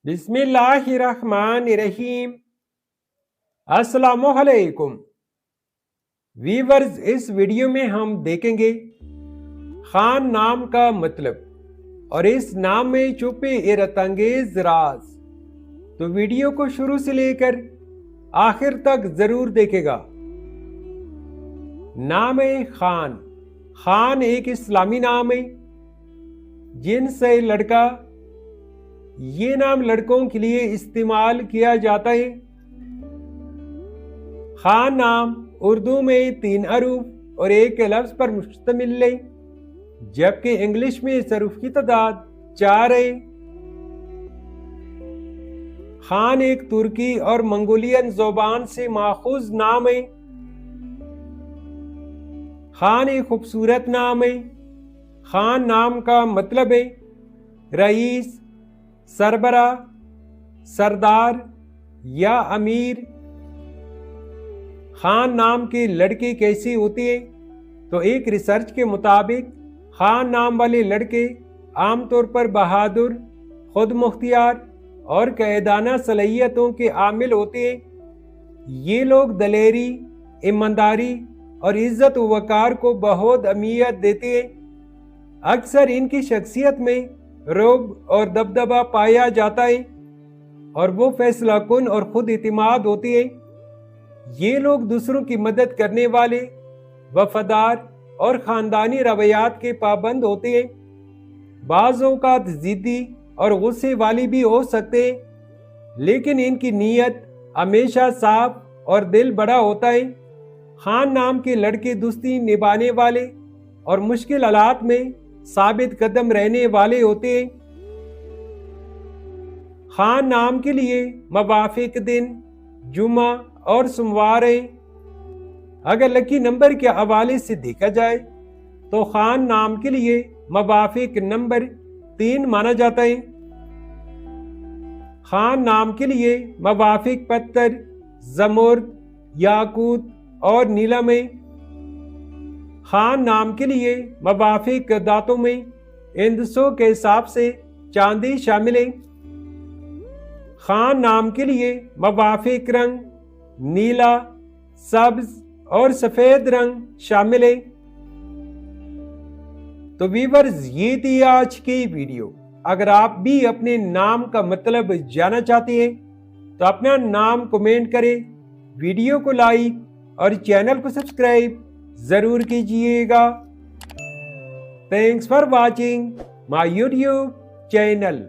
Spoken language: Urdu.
بسم اللہ الرحمن الرحیم۔ السلام علیکم ویورز، اس ویڈیو میں ہم دیکھیں گے خان نام کا مطلب اور اس نام میں چھپے حیرت انگیز راز۔ تو ویڈیو کو شروع سے لے کر آخر تک ضرور دیکھے گا۔ نام خان۔ خان ایک اسلامی نام ہے جن سے لڑکا، یہ نام لڑکوں کے لیے استعمال کیا جاتا ہے۔ خان نام اردو میں 3 حروف اور ایک لفظ پر مشتمل ہے، جبکہ انگلش میں اس حروف کی تعداد 4 ہے۔ خان ایک ترکی اور منگولین زبان سے ماخوذ نام ہے۔ خان ایک خوبصورت نام ہے۔ خان نام کا مطلب ہے رئیس، سربراہ، سردار یا امیر۔ خان نام کے لڑکے کیسی ہوتی ہیں؟ تو ایک ریسرچ کے مطابق خان نام والے لڑکے عام طور پر بہادر، خود مختار اور قائدانہ صلاحیتوں کے حامل ہوتے ہیں۔ یہ لوگ دلیری، ایمانداری اور عزت و وقار کو بہت اہمیت دیتے ہیں۔ اکثر ان کی شخصیت میں رعب اور دبدبہ پایا جاتا ہے اور وہ فیصلہ کن اور خود اعتماد ہوتے ہیں۔ یہ لوگ دوسروں کی مدد کرنے والے، وفادار اور خاندانی روایات کے پابند ہوتے ہیں۔ بعض اوقات ضدی اور غصے والی بھی ہو سکتے ہیں، لیکن ان کی نیت ہمیشہ صاف اور دل بڑا ہوتا ہے۔ خان نام کے لڑکے دوستی نبھانے والے اور مشکل حالات میں ثابت قدم رہنے والے ہوتے ہیں۔ خان نام کے لیے موافق دن جمعہ اور سوموار ہیں۔ اگر لکی نمبر کے حوالے سے دیکھا جائے تو خان نام کے لیے موافق نمبر 3 مانا جاتا ہے۔ خان نام کے لیے موافق پتھر زمرد، یاقوت اور نیلم ہے۔ خان نام کے لیے موافق دھاتوں میں ہندسوں کے حساب سے چاندی شامل ہے۔ خان نام کے لیے موافق رنگ نیلا، سبز اور سفید رنگ شامل ہے۔ تو ویورز، یہ تھی آج کی ویڈیو۔ اگر آپ بھی اپنے نام کا مطلب جاننا چاہتے ہیں تو اپنا نام کمنٹ کریں، ویڈیو کو لائک اور چینل کو سبسکرائب ضرور کیجئے گا۔ Thanks for watching my YouTube channel.